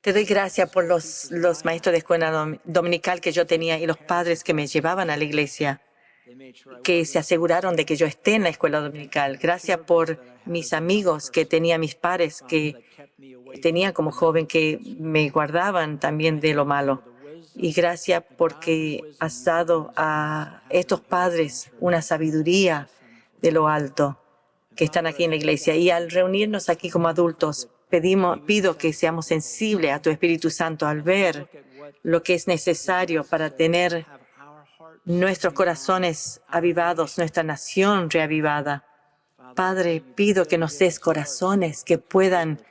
Te doy gracias por los maestros de escuela dominical que yo tenía y los padres que me llevaban a la iglesia, que se aseguraron de que yo esté en la escuela dominical. Gracias por mis amigos que tenía, mis pares que tenía como joven, que me guardaban también de lo malo. Y gracias porque has dado a estos padres una sabiduría de lo alto que están aquí en la iglesia. Y al reunirnos aquí como adultos, pido que seamos sensibles a tu Espíritu Santo al ver lo que es necesario para tener nuestros corazones avivados, nuestra nación reavivada. Padre, pido que nos des corazones que puedan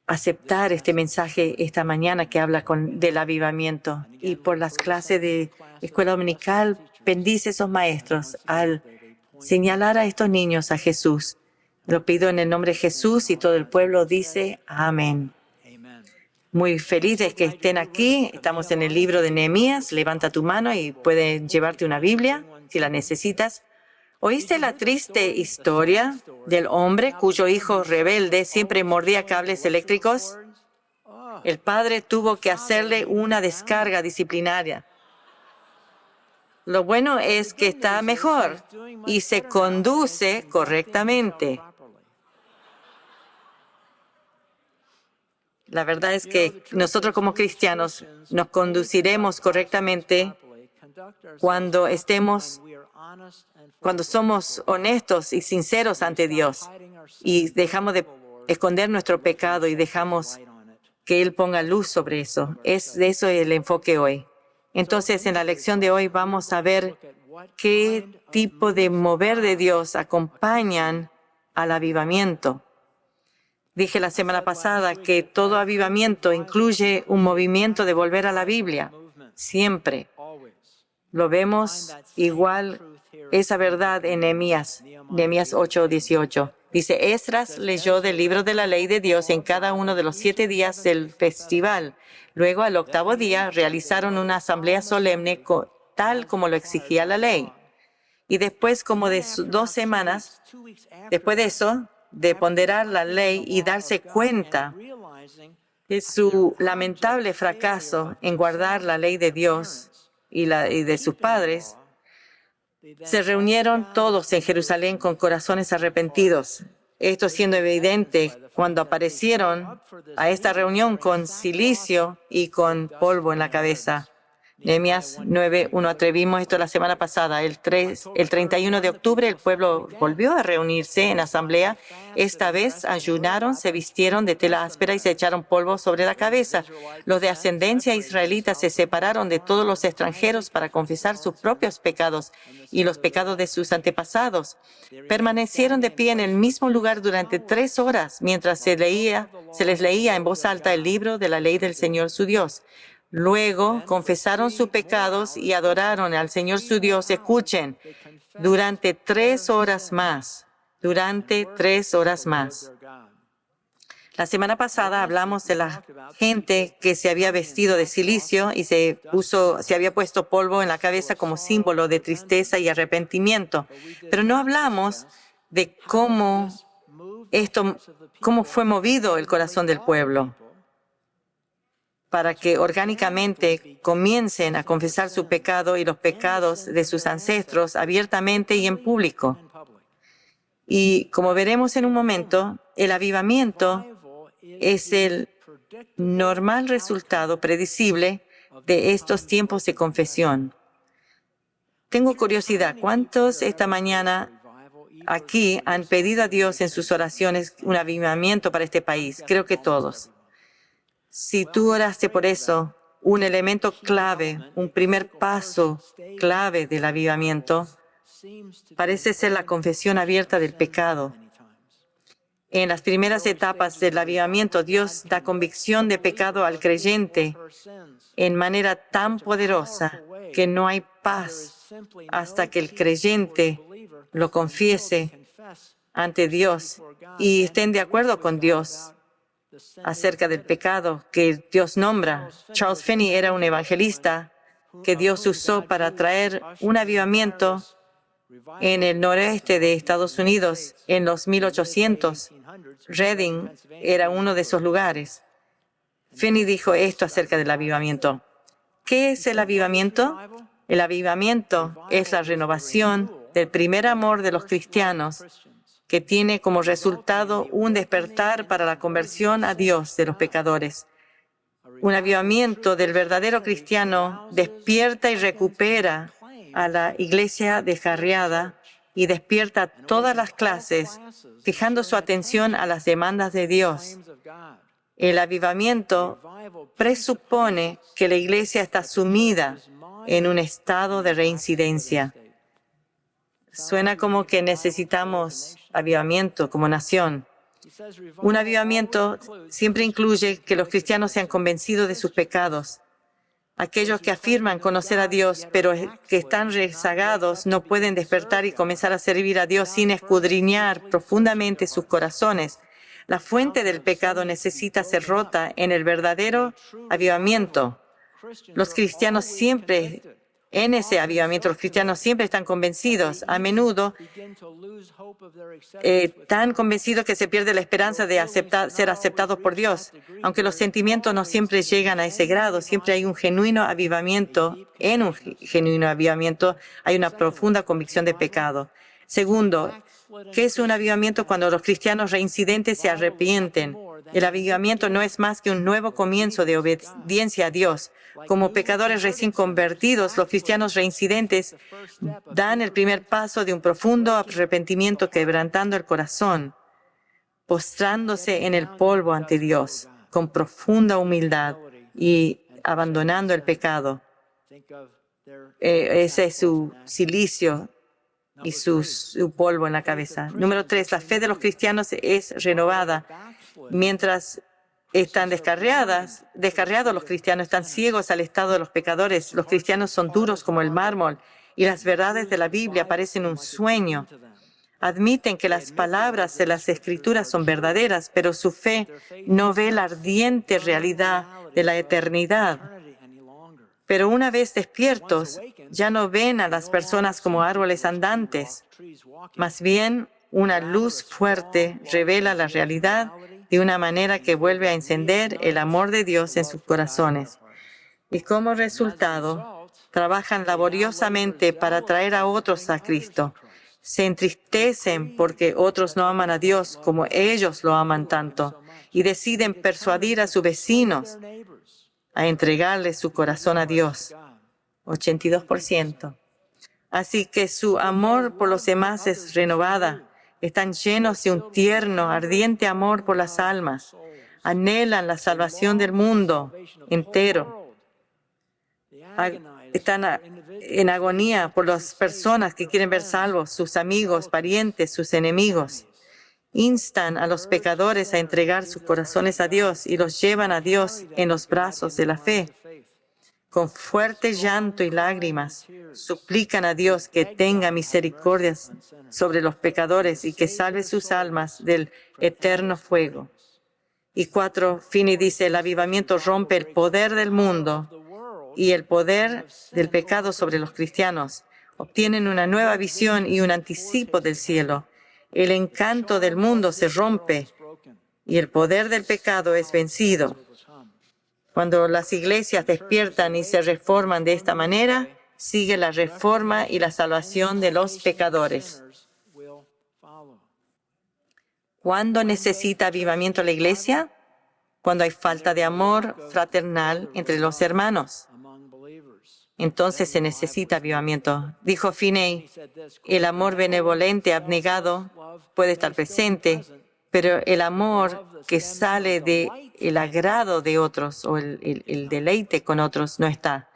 aceptar este mensaje esta mañana que habla del avivamiento. Y por las clases de escuela dominical, bendice a esos maestros al señalar a estos niños a Jesús. Lo pido en el nombre de Jesús, y todo el pueblo dice amén. Muy felices que estén aquí. Estamos en el libro de Nehemías. Levanta tu mano y puedes llevarte una Biblia si la necesitas. ¿Oíste la triste historia del hombre cuyo hijo rebelde siempre mordía cables eléctricos? El padre tuvo que hacerle una descarga disciplinaria. Lo bueno es que está mejor y se conduce correctamente. La verdad es que nosotros como cristianos nos conduciremos correctamente cuando somos honestos y sinceros ante Dios y dejamos de esconder nuestro pecado y dejamos que Él ponga luz sobre eso. Es de eso el enfoque hoy. Entonces, en la lección de hoy vamos a ver qué tipo de mover de Dios acompañan al avivamiento. Dije la semana pasada que todo avivamiento incluye un movimiento de volver a la Biblia. Siempre. Lo vemos igual, esa verdad en Nehemías 8:18. Dice, Esdras leyó del libro de la ley de Dios en cada uno de los 7 días del festival. Luego, al 8º día, realizaron una asamblea solemne tal como lo exigía la ley. Y después, como de 2 semanas, después de eso, de ponderar la ley y darse cuenta de su lamentable fracaso en guardar la ley de Dios y de sus padres, se reunieron todos en Jerusalén con corazones arrepentidos. Esto siendo evidente cuando aparecieron a esta reunión con cilicio y con polvo en la cabeza. Nehemías 9:1. Vimos esto la semana pasada. El 31 de octubre el pueblo volvió a reunirse en asamblea. Esta vez ayunaron, se vistieron de tela áspera y se echaron polvo sobre la cabeza. Los de ascendencia israelita se separaron de todos los extranjeros para confesar sus propios pecados y los pecados de sus antepasados. Permanecieron de pie en el mismo lugar durante 3 horas mientras se les leía en voz alta el libro de la ley del Señor su Dios. Luego confesaron sus pecados y adoraron al Señor su Dios. Escuchen, durante 3 horas más. Durante 3 horas más. La semana pasada hablamos de la gente que se había vestido de cilicio y se había puesto polvo en la cabeza como símbolo de tristeza y arrepentimiento. Pero no hablamos de cómo fue movido el corazón del pueblo para que orgánicamente comiencen a confesar su pecado y los pecados de sus ancestros abiertamente y en público. Y como veremos en un momento, el avivamiento es el normal resultado predecible de estos tiempos de confesión. Tengo curiosidad, ¿cuántos esta mañana aquí han pedido a Dios en sus oraciones un avivamiento para este país? Creo que todos. Si tú oraste por eso, un elemento clave, un primer paso clave del avivamiento, parece ser la confesión abierta del pecado. En las primeras etapas del avivamiento, Dios da convicción de pecado al creyente en manera tan poderosa que no hay paz hasta que el creyente lo confiese ante Dios y estén de acuerdo con Dios acerca del pecado que Dios nombra. Charles Finney era un evangelista que Dios usó para traer un avivamiento en el noreste de Estados Unidos en los 1800. Reading era uno de esos lugares. Finney dijo esto acerca del avivamiento. ¿Qué es el avivamiento? El avivamiento es la renovación del primer amor de los cristianos que tiene como resultado un despertar para la conversión a Dios de los pecadores. Un avivamiento del verdadero cristiano despierta y recupera a la iglesia descarriada y despierta a todas las clases, fijando su atención a las demandas de Dios. El avivamiento presupone que la iglesia está sumida en un estado de reincidencia. Suena como que necesitamos avivamiento como nación. Un avivamiento siempre incluye que los cristianos sean convencidos de sus pecados. Aquellos que afirman conocer a Dios, pero que están rezagados, no pueden despertar y comenzar a servir a Dios sin escudriñar profundamente sus corazones. La fuente del pecado necesita ser rota en el verdadero avivamiento. Los cristianos siempre, en ese avivamiento, los cristianos siempre están convencidos, a menudo tan convencidos que se pierde la esperanza de ser aceptados por Dios. Aunque los sentimientos no siempre llegan a ese grado, siempre hay un genuino avivamiento. En un genuino avivamiento hay una profunda convicción de pecado. Segundo, ¿qué es un avivamiento? Cuando los cristianos reincidentes se arrepienten. El avivamiento no es más que un nuevo comienzo de obediencia a Dios. Como pecadores recién convertidos, los cristianos reincidentes dan el primer paso de un profundo arrepentimiento, quebrantando el corazón, postrándose en el polvo ante Dios, con profunda humildad y abandonando el pecado. Ese es su cilicio y su polvo en la cabeza. Número 3, la fe de los cristianos es renovada. Mientras están descarriados, los cristianos están ciegos al estado de los pecadores. Los cristianos son duros como el mármol y las verdades de la Biblia parecen un sueño. Admiten que las palabras de las Escrituras son verdaderas, pero su fe no ve la ardiente realidad de la eternidad. Pero una vez despiertos, ya no ven a las personas como árboles andantes. Más bien, una luz fuerte revela la realidad de una manera que vuelve a encender el amor de Dios en sus corazones. Y como resultado, trabajan laboriosamente para traer a otros a Cristo. Se entristecen porque otros no aman a Dios como ellos lo aman tanto y deciden persuadir a sus vecinos a entregarle su corazón a Dios. 82%. Así que su amor por los demás es renovada. Están llenos de un tierno, ardiente amor por las almas. Anhelan la salvación del mundo entero. Están en agonía por las personas que quieren ver salvos, sus amigos, parientes, sus enemigos. Instan a los pecadores a entregar sus corazones a Dios y los llevan a Dios en los brazos de la fe. Con fuerte llanto y lágrimas, suplican a Dios que tenga misericordia sobre los pecadores y que salve sus almas del eterno fuego. Y 4, Finney dice, el avivamiento rompe el poder del mundo y el poder del pecado sobre los cristianos. Obtienen una nueva visión y un anticipo del cielo. El encanto del mundo se rompe y el poder del pecado es vencido. Cuando las iglesias despiertan y se reforman de esta manera, sigue la reforma y la salvación de los pecadores. ¿Cuándo necesita avivamiento la iglesia? Cuando hay falta de amor fraternal entre los hermanos. Entonces se necesita avivamiento. Dijo Finney, el amor benevolente, abnegado, puede estar presente, pero el amor que sale del agrado de otros o el deleite con otros no está.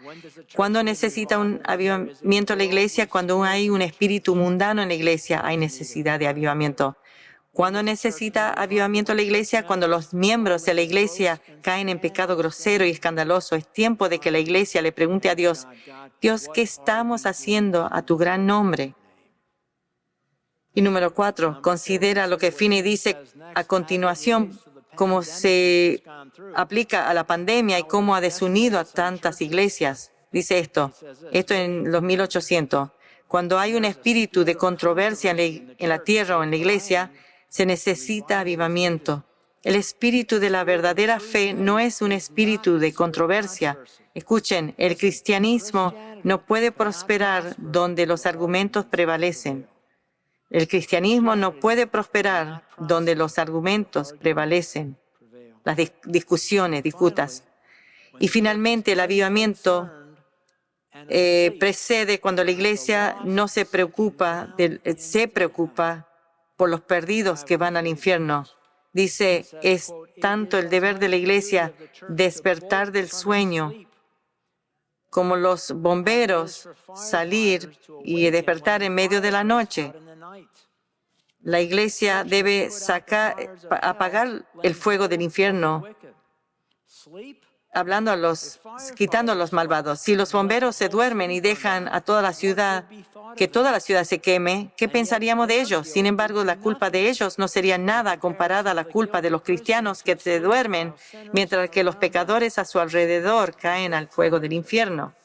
¿Cuándo necesita un avivamiento la iglesia? Cuando hay un espíritu mundano en la iglesia, hay necesidad de avivamiento. ¿Cuándo necesita avivamiento la iglesia? Cuando los miembros de la iglesia caen en pecado grosero y escandaloso. Es tiempo de que la iglesia le pregunte a Dios, Dios, ¿qué estamos haciendo a tu gran nombre? Y número 4, considera lo que Finney dice a continuación, cómo se aplica a la pandemia y cómo ha desunido a tantas iglesias. Dice esto en los 1800. Cuando hay un espíritu de controversia en la tierra o en la iglesia, se necesita avivamiento. El espíritu de la verdadera fe no es un espíritu de controversia. Escuchen, el cristianismo no puede prosperar donde los argumentos prevalecen. El cristianismo no puede prosperar donde los argumentos prevalecen, las disputas. Y finalmente, el avivamiento precede cuando la iglesia no se preocupa por los perdidos que van al infierno. Dice, es tanto el deber de la iglesia despertar del sueño como los bomberos salir y despertar en medio de la noche. La iglesia debe apagar el fuego del infierno, quitando a los malvados. Si los bomberos se duermen y dejan a toda la ciudad, que toda la ciudad se queme, ¿qué pensaríamos de ellos? Sin embargo, la culpa de ellos no sería nada comparada a la culpa de los cristianos que se duermen, mientras que los pecadores a su alrededor caen al fuego del infierno.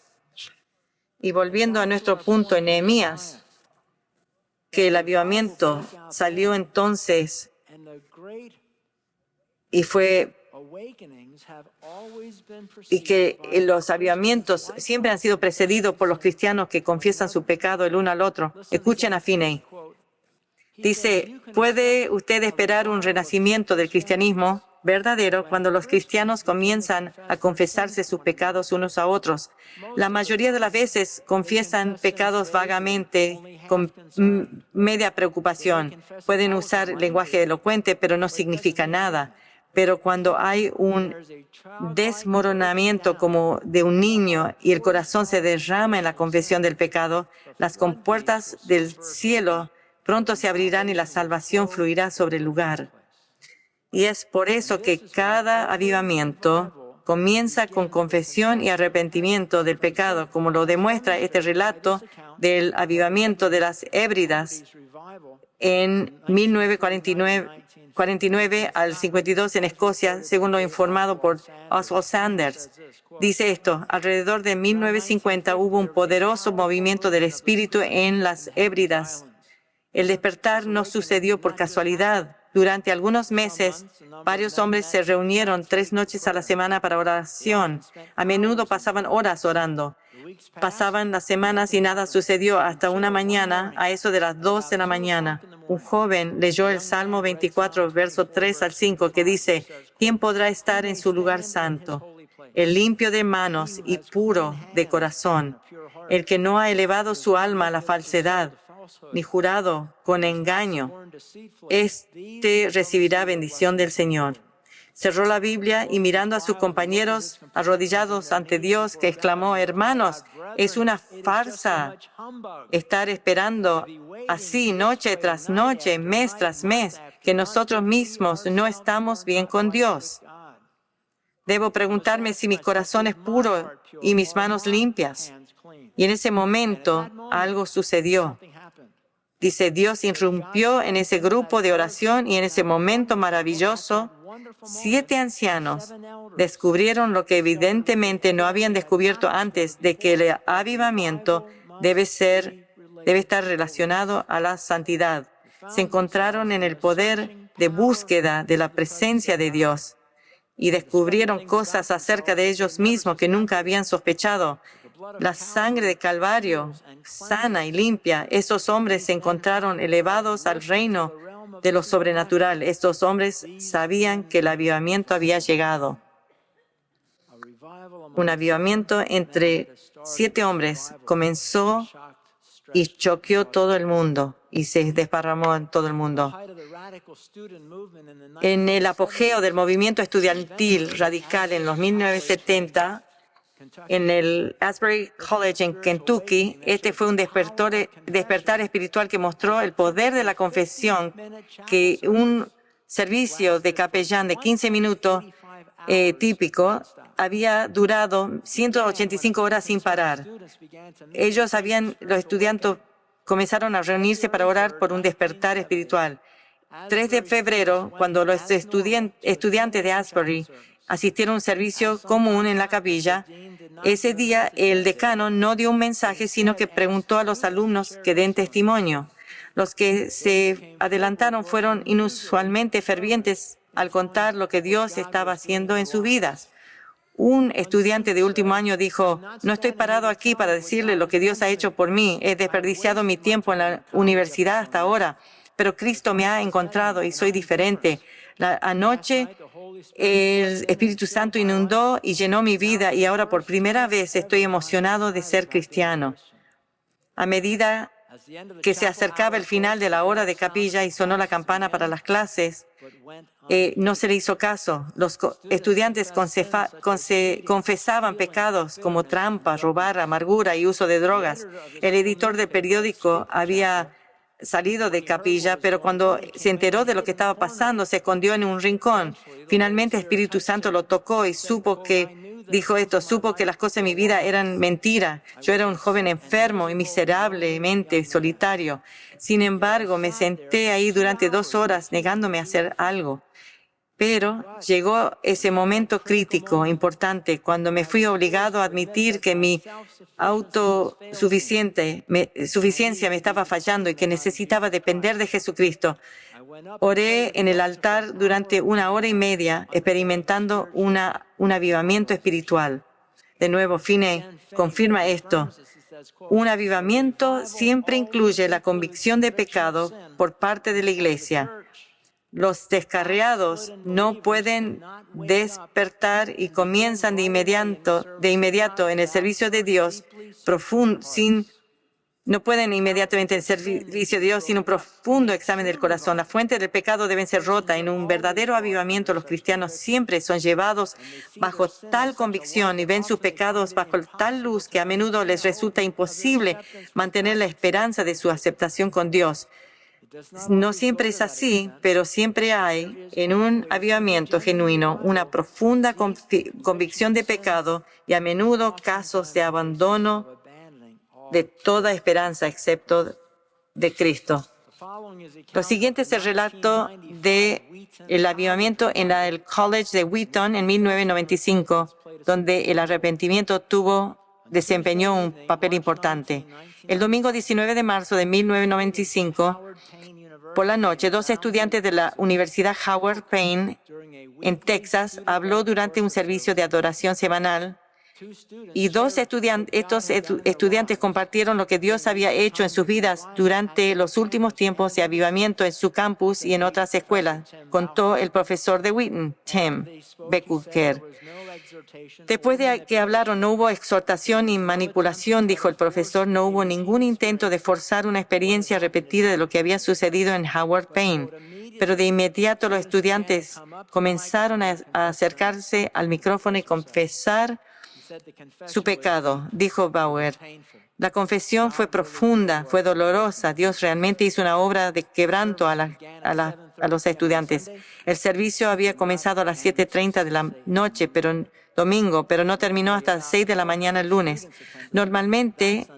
Y volviendo a nuestro punto en Nehemías, que el avivamiento salió entonces y que los avivamientos siempre han sido precedidos por los cristianos que confiesan su pecado el uno al otro. Escuchen a Finney. Dice, ¿puede usted esperar un renacimiento del cristianismo verdadero cuando los cristianos comienzan a confesarse sus pecados unos a otros? La mayoría de las veces confiesan pecados vagamente, con media preocupación. Pueden usar lenguaje elocuente, pero no significa nada. Pero cuando hay un desmoronamiento como de un niño y el corazón se derrama en la confesión del pecado, las compuertas del cielo pronto se abrirán y la salvación fluirá sobre el lugar. Y es por eso que cada avivamiento comienza con confesión y arrepentimiento del pecado, como lo demuestra este relato del avivamiento de las Hébridas en 1949 al 52 en Escocia, según lo informado por Oswald Sanders. Dice esto, alrededor de 1950 hubo un poderoso movimiento del espíritu en las Hébridas. El despertar no sucedió por casualidad. Durante algunos meses, varios hombres se reunieron 3 noches a la semana para oración. A menudo pasaban horas orando. Pasaban las semanas y nada sucedió hasta una mañana, a eso de las 2 de la mañana. Un joven leyó el Salmo 24, verso 3 al 5, que dice, ¿quién podrá estar en su lugar santo? El limpio de manos y puro de corazón, el que no ha elevado su alma a la falsedad, ni jurado con engaño, este recibirá bendición del Señor. Cerró la Biblia y mirando a sus compañeros arrodillados ante Dios, que exclamó, hermanos, es una farsa estar esperando así noche tras noche, mes tras mes, que nosotros mismos no estamos bien con Dios. Debo preguntarme si mi corazón es puro y mis manos limpias. Y en ese momento algo sucedió. Dice, Dios irrumpió en ese grupo de oración y en ese momento maravilloso, 7 ancianos descubrieron lo que evidentemente no habían descubierto antes, de que el avivamiento debe estar relacionado a la santidad. Se encontraron en el poder de búsqueda de la presencia de Dios y descubrieron cosas acerca de ellos mismos que nunca habían sospechado. La sangre de Calvario, sana y limpia, esos hombres se encontraron elevados al reino de lo sobrenatural. Estos hombres sabían que el avivamiento había llegado. Un avivamiento entre 7 hombres comenzó y choqueó todo el mundo y se desparramó en todo el mundo. En el apogeo del movimiento estudiantil radical en los 1970, en el Asbury College en Kentucky, este fue un despertar espiritual que mostró el poder de la confesión, que un servicio de capellán de 15 minutos típico había durado 185 horas sin parar. Los estudiantes comenzaron a reunirse para orar por un despertar espiritual. 3 de febrero, cuando los estudiantes de Asbury asistieron a un servicio común en la capilla, Ese día el decano no dio un mensaje, sino que preguntó a los alumnos que den testimonio. Los que se adelantaron fueron inusualmente fervientes al contar lo que Dios estaba haciendo en sus vidas. Un estudiante de último año dijo: no estoy parado aquí para decirle lo que Dios ha hecho por mí. He desperdiciado mi tiempo en la universidad hasta ahora, pero Cristo me ha encontrado y soy diferente. Anoche el Espíritu Santo inundó y llenó mi vida y ahora por primera vez estoy emocionado de ser cristiano. A medida que se acercaba el final de la hora de capilla y sonó la campana para las clases, no se le hizo caso. Los estudiantes confesaban pecados como trampa, robar, amargura y uso de drogas. El editor del periódico había salido de capilla, pero cuando se enteró de lo que estaba pasando, se escondió en un rincón. Finalmente el Espíritu Santo lo tocó y supo que las cosas en mi vida eran mentira. Yo era un joven enfermo y miserablemente solitario. Sin embargo, me senté ahí durante 2 horas negándome a hacer algo. Pero llegó ese momento crítico, importante, cuando me fui obligado a admitir que mi suficiencia me estaba fallando y que necesitaba depender de Jesucristo. Oré en el altar durante 1 hora y media, experimentando un avivamiento espiritual. De nuevo, Finney confirma esto. Un avivamiento siempre incluye la convicción de pecado por parte de la Iglesia. Los descarriados no pueden despertar y comienzan de inmediato en el servicio de Dios no pueden inmediatamente en servicio de Dios sin un profundo examen del corazón. Las fuentes del pecado deben ser rotas. En un verdadero avivamiento, los cristianos siempre son llevados bajo tal convicción y ven sus pecados bajo tal luz que a menudo les resulta imposible mantener la esperanza de su aceptación con Dios. No siempre es así, pero siempre hay en un avivamiento genuino una profunda convicción de pecado y a menudo casos de abandono de toda esperanza excepto de Cristo. Lo siguiente es el relato del avivamiento en el College de Wheaton en 1995, donde el arrepentimiento desempeñó un papel importante. El domingo 19 de marzo de 1995, por la noche, 2 estudiantes de la Universidad Howard Payne en Texas habló durante un servicio de adoración semanal. Y estos estudiantes compartieron lo que Dios había hecho en sus vidas durante los últimos tiempos de avivamiento en su campus y en otras escuelas, contó el profesor de Wheaton, Tim Becker. Después de que hablaron, no hubo exhortación ni manipulación, dijo el profesor, no hubo ningún intento de forzar una experiencia repetida de lo que había sucedido en Howard Payne. Pero de inmediato los estudiantes comenzaron a acercarse al micrófono y confesar su pecado, dijo Bauer. La confesión fue profunda, fue dolorosa. Dios realmente hizo una obra de quebranto a los estudiantes. El servicio había comenzado a las 7:30 de la noche, domingo, pero no terminó hasta las 6 de la mañana el lunes. Normalmente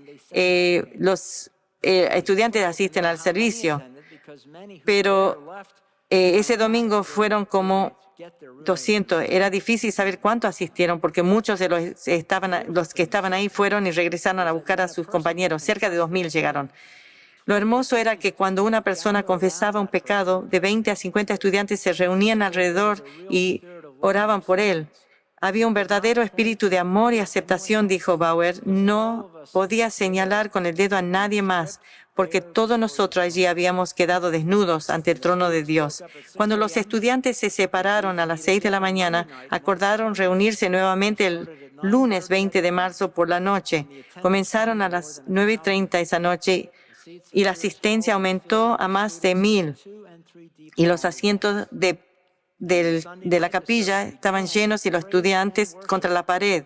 los estudiantes asisten al servicio, pero ese domingo fueron como 200. Era difícil saber cuántos asistieron porque muchos de los que estaban ahí fueron y regresaron a buscar a sus compañeros. Cerca de 2,000 llegaron. Lo hermoso era que cuando una persona confesaba un pecado, de 20 a 50 estudiantes se reunían alrededor y oraban por él. Había un verdadero espíritu de amor y aceptación, dijo Bauer. No podía señalar con el dedo a nadie más, porque todos nosotros allí habíamos quedado desnudos ante el trono de Dios. Cuando los estudiantes se separaron a las 6 de la mañana, acordaron reunirse nuevamente el lunes 20 de marzo por la noche. Comenzaron a las 9:30 esa noche y la asistencia aumentó a más de 1,000. Y los asientos de la capilla estaban llenos y los estudiantes contra la pared.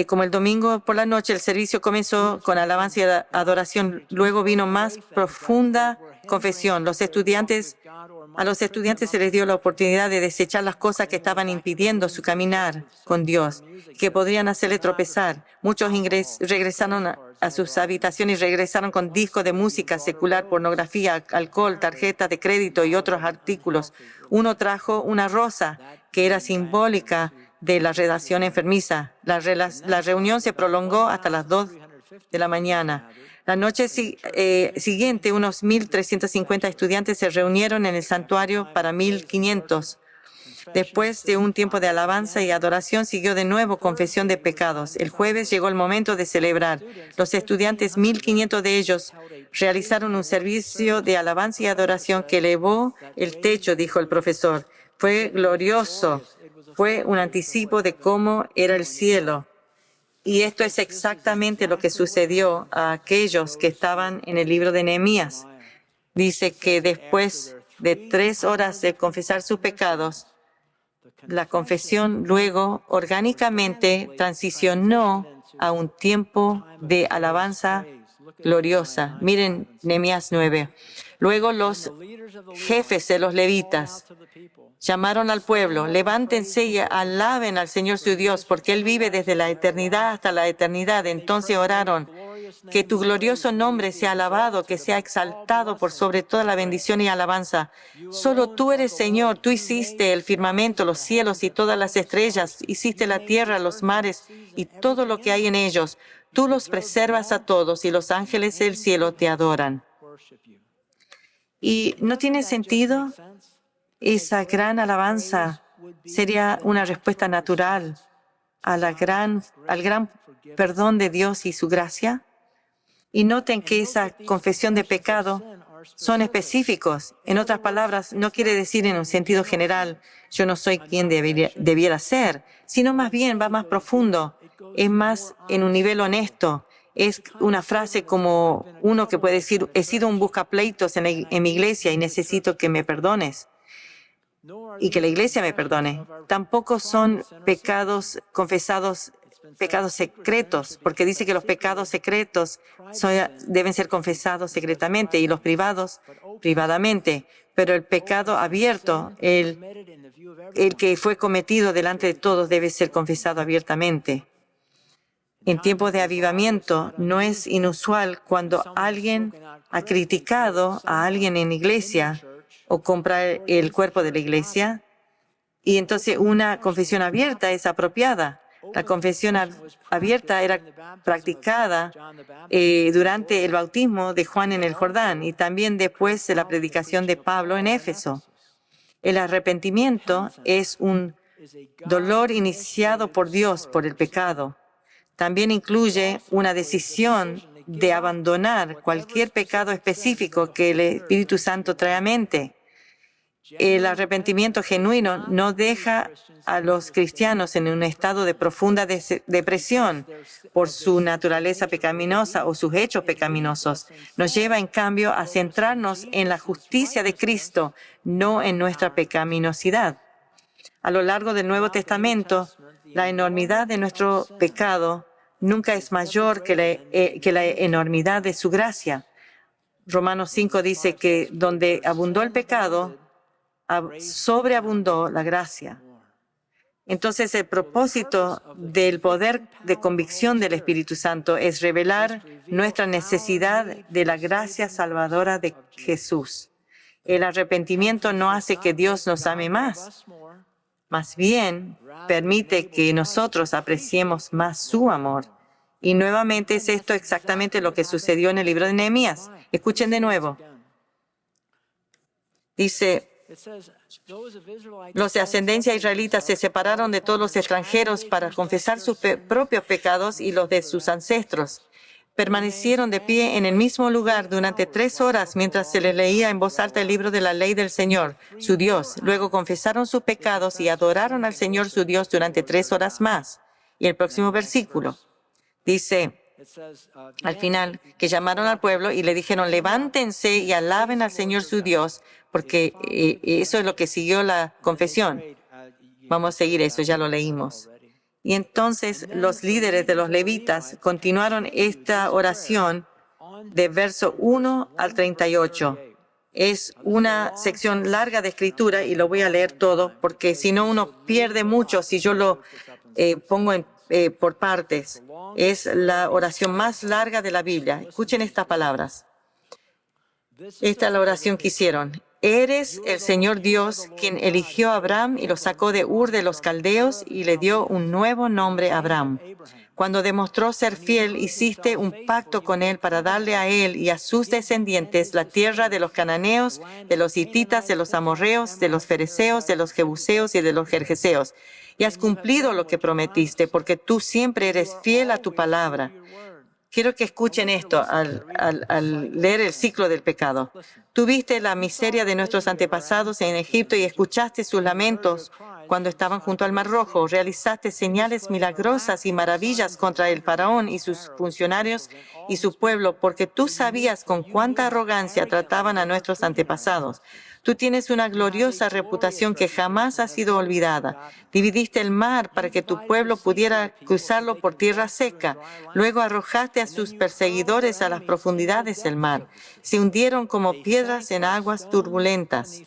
Como el domingo por la noche, el servicio comenzó con alabanza y adoración. Luego vino más profunda confesión. A los estudiantes se les dio la oportunidad de desechar las cosas que estaban impidiendo su caminar con Dios, que podrían hacerle tropezar. Muchos regresaron a sus habitaciones y regresaron con discos de música secular, pornografía, alcohol, tarjetas de crédito y otros artículos. Uno trajo una rosa que era simbólica de la redacción enfermiza. La reunión se prolongó hasta las 2 de la mañana. La noche siguiente, unos 1.350 estudiantes se reunieron en el santuario para 1.500. Después de un tiempo de alabanza y adoración, siguió de nuevo confesión de pecados. El jueves llegó el momento de celebrar. Los estudiantes, 1.500 de ellos, realizaron un servicio de alabanza y adoración que elevó el techo, dijo el profesor. Fue glorioso. Fue un anticipo de cómo era el cielo. Y esto es exactamente lo que sucedió a aquellos que estaban en el libro de Nehemías. Dice que después de 3 horas de confesar sus pecados, la confesión luego orgánicamente transicionó a un tiempo de alabanza gloriosa. Miren Nehemías 9. Luego los jefes de los levitas llamaron al pueblo: levántense y alaben al Señor su Dios, porque Él vive desde la eternidad hasta la eternidad. Entonces oraron: que tu glorioso nombre sea alabado, que sea exaltado por sobre toda la bendición y alabanza. Solo tú eres Señor, tú hiciste el firmamento, los cielos y todas las estrellas, hiciste la tierra, los mares y todo lo que hay en ellos. Tú los preservas a todos y los ángeles del cielo te adoran. ¿Y no tiene sentido? Esa gran alabanza sería una respuesta natural al gran perdón de Dios y su gracia. Y noten que esa confesión de pecado son específicos. En otras palabras, no quiere decir en un sentido general, yo no soy quien debiera ser, sino más bien va más profundo, es más en un nivel honesto. Es una frase como uno que puede decir: he sido un buscapleitos en mi iglesia y necesito que me perdones y que la iglesia me perdone. Tampoco son pecados confesados, pecados secretos, porque dice que los pecados secretos deben ser confesados secretamente y los privados privadamente. Pero el pecado abierto, el que fue cometido delante de todos, debe ser confesado abiertamente. En tiempos de avivamiento no es inusual cuando alguien ha criticado a alguien en iglesia o compra el cuerpo de la iglesia, y entonces una confesión abierta es apropiada. La confesión abierta era practicada durante el bautismo de Juan en el Jordán y también después de la predicación de Pablo en Éfeso. El arrepentimiento es un dolor iniciado por Dios por el pecado. También incluye una decisión de abandonar cualquier pecado específico que el Espíritu Santo trae a mente. El arrepentimiento genuino no deja a los cristianos en un estado de profunda depresión por su naturaleza pecaminosa o sus hechos pecaminosos. Nos lleva, en cambio, a centrarnos en la justicia de Cristo, no en nuestra pecaminosidad. A lo largo del Nuevo Testamento, la enormidad de nuestro pecado nunca es mayor que la enormidad de su gracia. Romanos 5 dice que donde abundó el pecado, sobreabundó la gracia. Entonces, el propósito del poder de convicción del Espíritu Santo es revelar nuestra necesidad de la gracia salvadora de Jesús. El arrepentimiento no hace que Dios nos ame más. Más bien, permite que nosotros apreciemos más su amor. Y nuevamente es esto exactamente lo que sucedió en el libro de Nehemías. Escuchen de nuevo. Dice: los de ascendencia israelita se separaron de todos los extranjeros para confesar sus propios pecados y los de sus ancestros. Permanecieron de pie en el mismo lugar durante 3 horas mientras se les leía en voz alta el libro de la ley del Señor, su Dios. Luego confesaron sus pecados y adoraron al Señor su Dios durante 3 horas más. Y el próximo versículo dice, al final, que llamaron al pueblo y le dijeron: levántense y alaben al Señor su Dios, porque eso es lo que siguió la confesión. Vamos a seguir eso, ya lo leímos. Y entonces los líderes de los levitas continuaron esta oración de verso 1 al 38. Es una sección larga de escritura y lo voy a leer todo, porque si no uno pierde mucho si yo lo pongo por partes. Es la oración más larga de la Biblia. Escuchen estas palabras. Esta es la oración que hicieron. Eres el Señor Dios, quien eligió a Abraham y lo sacó de Ur de los Caldeos y le dio un nuevo nombre a Abraham. Cuando demostró ser fiel, hiciste un pacto con él para darle a él y a sus descendientes la tierra de los cananeos, de los hititas, de los amorreos, de los fereceos, de los jebuseos y de los gergeseos. Y has cumplido lo que prometiste, porque tú siempre eres fiel a tu palabra. Quiero que escuchen esto al leer el ciclo del pecado. Tú viste la miseria de nuestros antepasados en Egipto y escuchaste sus lamentos cuando estaban junto al Mar Rojo. Realizaste señales milagrosas y maravillas contra el faraón y sus funcionarios y su pueblo, porque tú sabías con cuánta arrogancia trataban a nuestros antepasados. Tú tienes una gloriosa reputación que jamás ha sido olvidada. Dividiste el mar para que tu pueblo pudiera cruzarlo por tierra seca. Luego arrojaste a sus perseguidores a las profundidades del mar. Se hundieron como piedras en aguas turbulentas.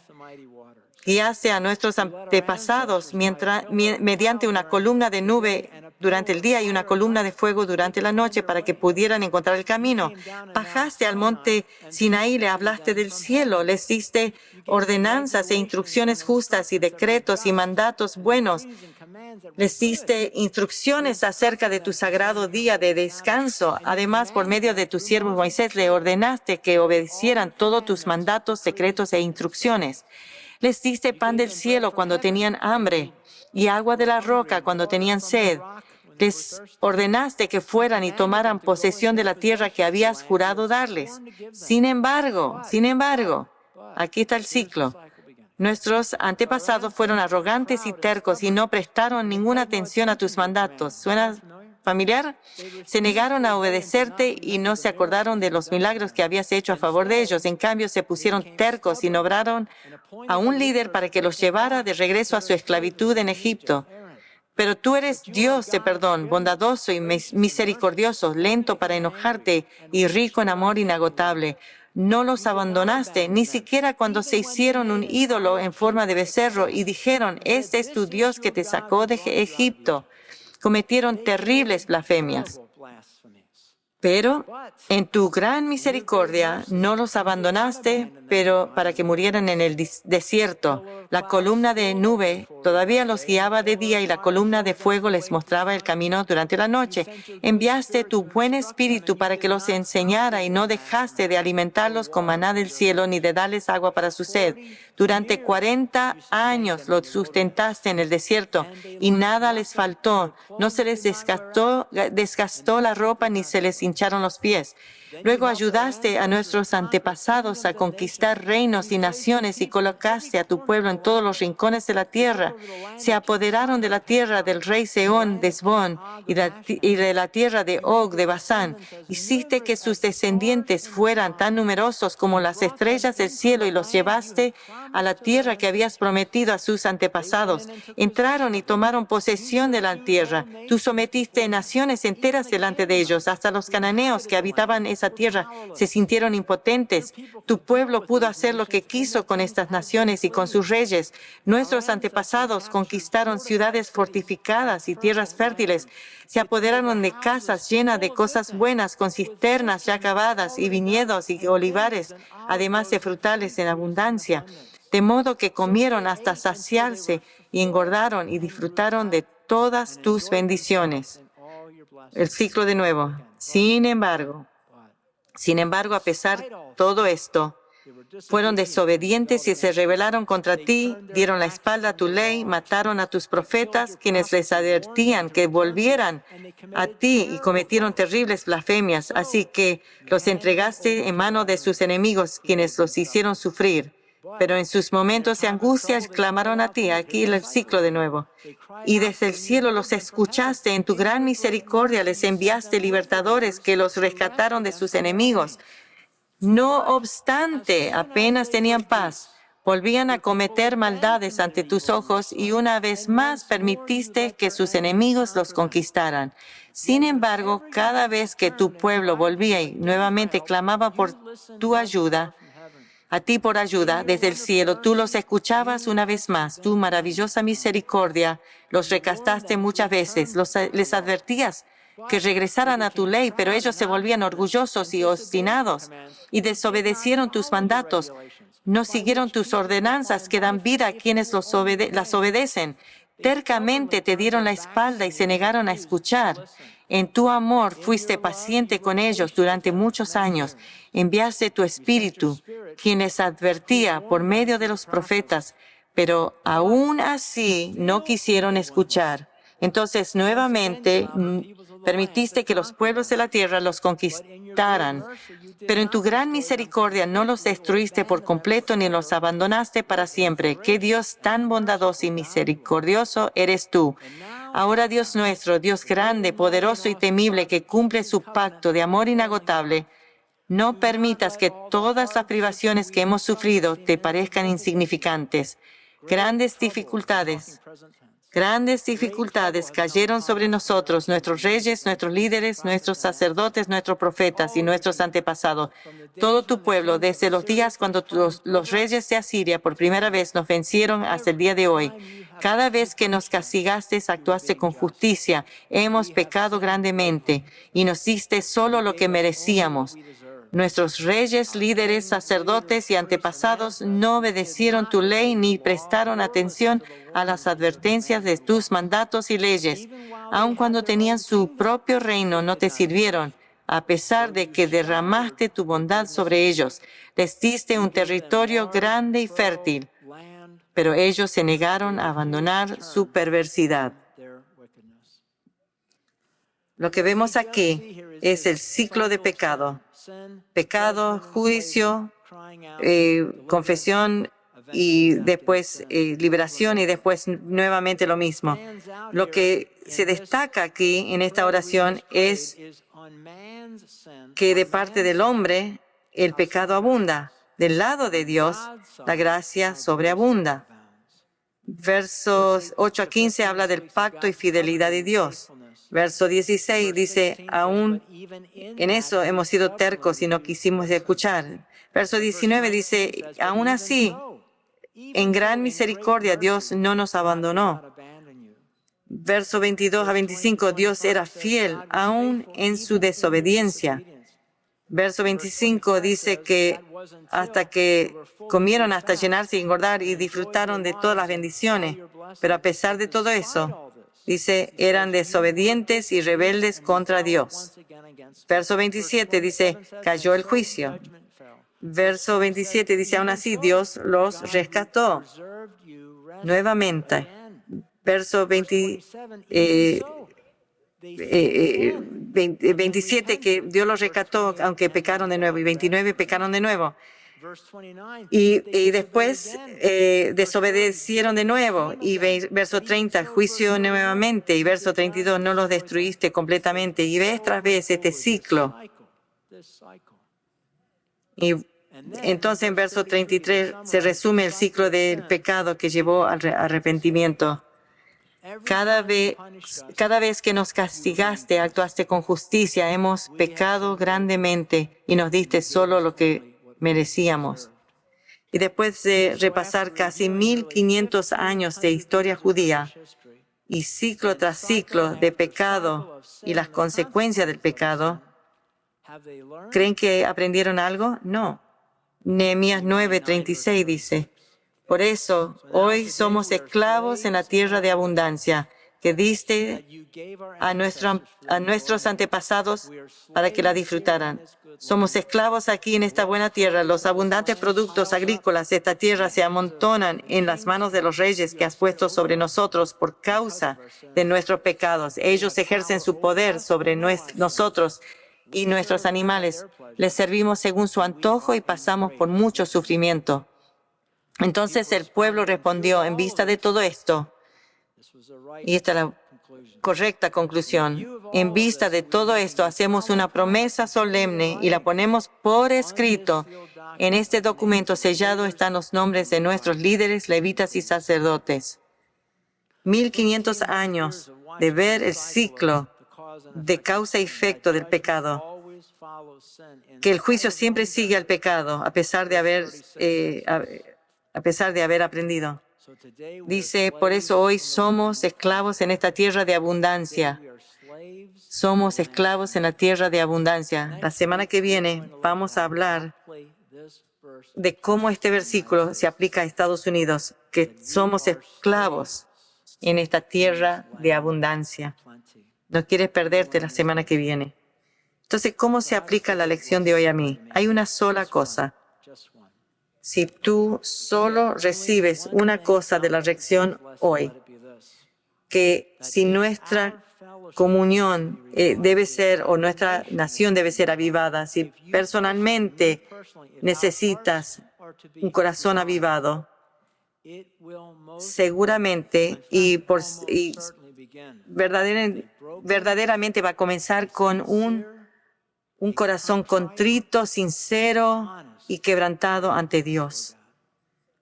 Guiaste a nuestros antepasados mediante una columna de nube durante el día y una columna de fuego durante la noche para que pudieran encontrar el camino. Bajaste al monte Sinaí, le hablaste del cielo, les diste ordenanzas e instrucciones justas y decretos y mandatos buenos. Les diste instrucciones acerca de tu sagrado día de descanso. Además, por medio de tu siervo Moisés, le ordenaste que obedecieran todos tus mandatos, decretos e instrucciones. Les diste pan del cielo cuando tenían hambre y agua de la roca cuando tenían sed. Les ordenaste que fueran y tomaran posesión de la tierra que habías jurado darles. Sin embargo, aquí está el ciclo. Nuestros antepasados fueron arrogantes y tercos y no prestaron ninguna atención a tus mandatos. ¿Suena familiar? Se negaron a obedecerte y no se acordaron de los milagros que habías hecho a favor de ellos. En cambio, se pusieron tercos y nombraron a un líder para que los llevara de regreso a su esclavitud en Egipto. Pero tú eres Dios de perdón, bondadoso y misericordioso, lento para enojarte y rico en amor inagotable. No los abandonaste, ni siquiera cuando se hicieron un ídolo en forma de becerro y dijeron, este es tu Dios que te sacó de Egipto. Cometieron terribles blasfemias. Pero en tu gran misericordia no los abandonaste, pero para que murieran en el desierto. La columna de nube todavía los guiaba de día y la columna de fuego les mostraba el camino durante la noche. Enviaste tu buen espíritu para que los enseñara y no dejaste de alimentarlos con maná del cielo ni de darles agua para su sed. Durante 40 años los sustentaste en el desierto y nada les faltó. No se les desgastó la ropa ni se les hincharon los pies. Luego ayudaste a nuestros antepasados a conquistar reinos y naciones y colocaste a tu pueblo en todos los rincones de la tierra. Se apoderaron de la tierra del rey Sehón de Hesbón y de la tierra de Og de Basán. Hiciste que sus descendientes fueran tan numerosos como las estrellas del cielo y los llevaste a la tierra que habías prometido a sus antepasados. Entraron y tomaron posesión de la tierra. Tú sometiste naciones enteras delante de ellos, hasta los cananeos que habitaban esa tierra se sintieron impotentes. Tu pueblo pudo hacer lo que quiso con estas naciones y con sus reyes. Nuestros antepasados conquistaron ciudades fortificadas y tierras fértiles. Se apoderaron de casas llenas de cosas buenas, con cisternas ya acabadas y viñedos y olivares, además de frutales en abundancia. De modo que comieron hasta saciarse y engordaron y disfrutaron de todas tus bendiciones. El ciclo de nuevo. Sin embargo, a pesar de todo esto, fueron desobedientes y se rebelaron contra ti, dieron la espalda a tu ley, mataron a tus profetas, quienes les advertían que volvieran a ti y cometieron terribles blasfemias. Así que los entregaste en mano de sus enemigos, quienes los hicieron sufrir. Pero en sus momentos de angustia clamaron a ti. Aquí el ciclo de nuevo. Y desde el cielo los escuchaste. En tu gran misericordia les enviaste libertadores que los rescataron de sus enemigos. No obstante, apenas tenían paz, volvían a cometer maldades ante tus ojos y una vez más permitiste que sus enemigos los conquistaran. Sin embargo, cada vez que tu pueblo volvía y nuevamente clamaba por tu ayuda, a ti por ayuda, desde el cielo, tú los escuchabas una vez más. Tu maravillosa misericordia los recastaste muchas veces. Les advertías que regresaran a tu ley, pero ellos se volvían orgullosos y obstinados y desobedecieron tus mandatos. No siguieron tus ordenanzas que dan vida a quienes las obedecen. Tercamente te dieron la espalda y se negaron a escuchar. En tu amor fuiste paciente con ellos durante muchos años. Enviaste tu espíritu, quien les advertía por medio de los profetas, pero aún así no quisieron escuchar. Entonces, nuevamente, permitiste que los pueblos de la tierra los conquistaran, pero en tu gran misericordia no los destruiste por completo ni los abandonaste para siempre. ¡Qué Dios tan bondadoso y misericordioso eres tú! Ahora, Dios nuestro, Dios grande, poderoso y temible, que cumple su pacto de amor inagotable, no permitas que todas las privaciones que hemos sufrido te parezcan insignificantes. Grandes dificultades cayeron sobre nosotros, nuestros reyes, nuestros líderes, nuestros sacerdotes, nuestros profetas y nuestros antepasados. Todo tu pueblo, desde los días cuando los reyes de Asiria por primera vez nos vencieron hasta el día de hoy. Cada vez que nos castigaste, actuaste con justicia. Hemos pecado grandemente y nos diste solo lo que merecíamos. Nuestros reyes, líderes, sacerdotes y antepasados no obedecieron tu ley ni prestaron atención a las advertencias de tus mandatos y leyes. Aun cuando tenían su propio reino, no te sirvieron, a pesar de que derramaste tu bondad sobre ellos. Les diste un territorio grande y fértil, pero ellos se negaron a abandonar su perversidad. Lo que vemos aquí es el ciclo de pecado. Pecado, juicio, confesión y después liberación y después nuevamente lo mismo. Lo que se destaca aquí en esta oración es que de parte del hombre el pecado abunda. Del lado de Dios la gracia sobreabunda. Versos 8 a 15 habla del pacto y fidelidad de Dios. Verso 16 dice, aún en eso hemos sido tercos y no quisimos escuchar. Verso 19 dice, aún así, en gran misericordia Dios no nos abandonó. Verso 22 a 25, Dios era fiel aún en su desobediencia. Verso 25 dice que hasta que comieron hasta llenarse y engordar y disfrutaron de todas las bendiciones. Pero a pesar de todo eso, dice, eran desobedientes y rebeldes contra Dios. Verso 27 dice, cayó el juicio. Verso 27 dice, aún así Dios los rescató nuevamente. Verso 27 que Dios los rescató aunque pecaron de nuevo, y 29 pecaron de nuevo. Y después desobedecieron de nuevo. Y verso 30, juicio nuevamente. Y verso 32, no los destruiste completamente. Y vez tras vez este ciclo. Y entonces en verso 33 se resume el ciclo del pecado que llevó al arrepentimiento. Cada vez que nos castigaste, actuaste con justicia. Hemos pecado grandemente y nos diste solo lo que merecíamos. Y después de repasar casi 1500 años de historia judía y ciclo tras ciclo de pecado y las consecuencias del pecado, ¿creen que aprendieron algo? No. Nehemías 9:36 dice, por eso hoy somos esclavos en la tierra de abundancia que diste a nuestros antepasados para que la disfrutaran. Somos esclavos aquí en esta buena tierra. Los abundantes productos agrícolas de esta tierra se amontonan en las manos de los reyes que has puesto sobre nosotros por causa de nuestros pecados. Ellos ejercen su poder sobre nosotros y nuestros animales. Les servimos según su antojo y pasamos por mucho sufrimiento. Entonces el pueblo respondió, en vista de todo esto, y esta es la correcta conclusión, en vista de todo esto hacemos una promesa solemne y la ponemos por escrito. En este documento sellado están los nombres de nuestros líderes, levitas y sacerdotes. 1500 años de ver el ciclo de causa y efecto del pecado, que el juicio siempre sigue al pecado a pesar de haber aprendido. Dice, por eso hoy somos esclavos en esta tierra de abundancia. Somos esclavos en la tierra de abundancia. La semana que viene vamos a hablar de cómo este versículo se aplica a Estados Unidos, que somos esclavos en esta tierra de abundancia. No quieres perderte la semana que viene. Entonces, ¿cómo se aplica la lección de hoy a mí? Hay una sola cosa. Si tú solo recibes una cosa de la lección hoy, que si nuestra comunión debe ser, o nuestra nación debe ser avivada, si personalmente necesitas un corazón avivado, seguramente y verdaderamente va a comenzar con un corazón contrito, sincero y quebrantado ante Dios.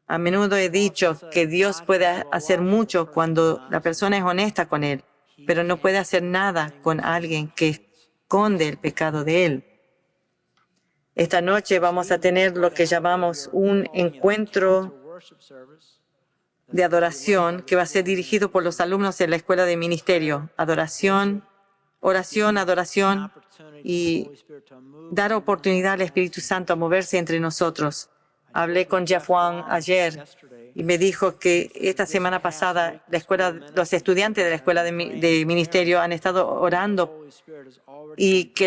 A menudo he dicho que Dios puede hacer mucho cuando la persona es honesta con Él, pero no puede hacer nada con alguien que esconde el pecado de Él. Esta noche vamos a tener lo que llamamos un encuentro de adoración que va a ser dirigido por los alumnos en la escuela de ministerio. Adoración, oración, adoración y dar oportunidad al Espíritu Santo a moverse entre nosotros. Hablé con Jeff Wang ayer y me dijo que esta semana pasada los estudiantes de la escuela de ministerio han estado orando y que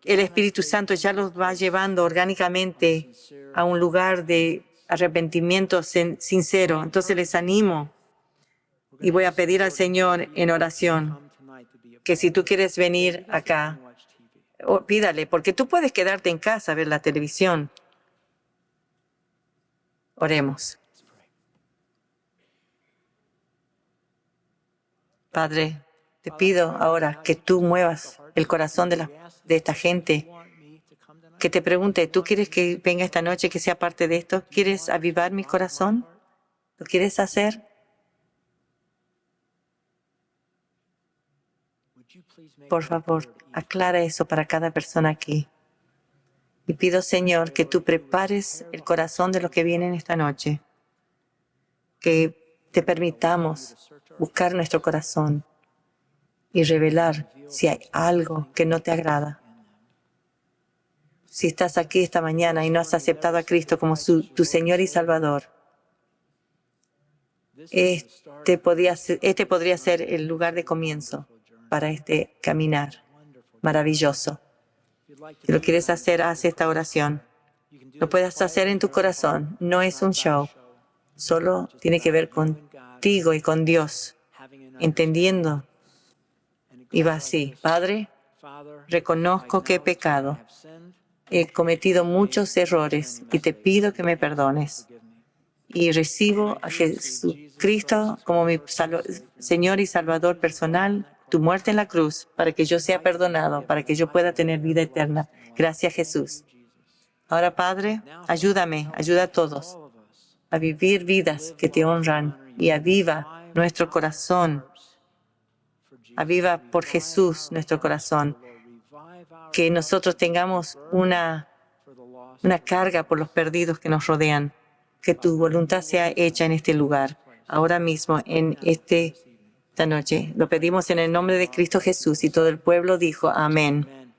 el Espíritu Santo ya los va llevando orgánicamente a un lugar de arrepentimiento sincero. Entonces les animo y voy a pedir al Señor en oración que si tú quieres venir acá, pídale, porque tú puedes quedarte en casa a ver la televisión. Oremos. Padre, te pido ahora que tú muevas el corazón de esta gente, que te pregunte, ¿tú quieres que venga esta noche, que sea parte de esto? ¿Quieres avivar mi corazón? ¿Lo quieres hacer? Por favor, aclara eso para cada persona aquí. Y pido, Señor, que tú prepares el corazón de los que vienen esta noche, que te permitamos buscar nuestro corazón y revelar si hay algo que no te agrada. Si estás aquí esta mañana y no has aceptado a Cristo como tu Señor y Salvador, este podría ser el lugar de comienzo para este caminar maravilloso. Si lo quieres hacer, haz esta oración. Lo puedes hacer en tu corazón. No es un show. Solo tiene que ver contigo y con Dios, entendiendo. Y va así. Padre, reconozco que he pecado. He cometido muchos errores y te pido que me perdones. Y recibo a Jesucristo como mi Señor y Salvador personal, tu muerte en la cruz, para que yo sea perdonado, para que yo pueda tener vida eterna. Gracias, Jesús. Ahora, Padre, ayúdame, ayuda a todos a vivir vidas que te honran y aviva nuestro corazón. Aviva por Jesús nuestro corazón. Que nosotros tengamos una carga por los perdidos que nos rodean. Que tu voluntad sea hecha en este lugar, ahora mismo, en esta noche. Lo pedimos en el nombre de Cristo Jesús y todo el pueblo dijo amén.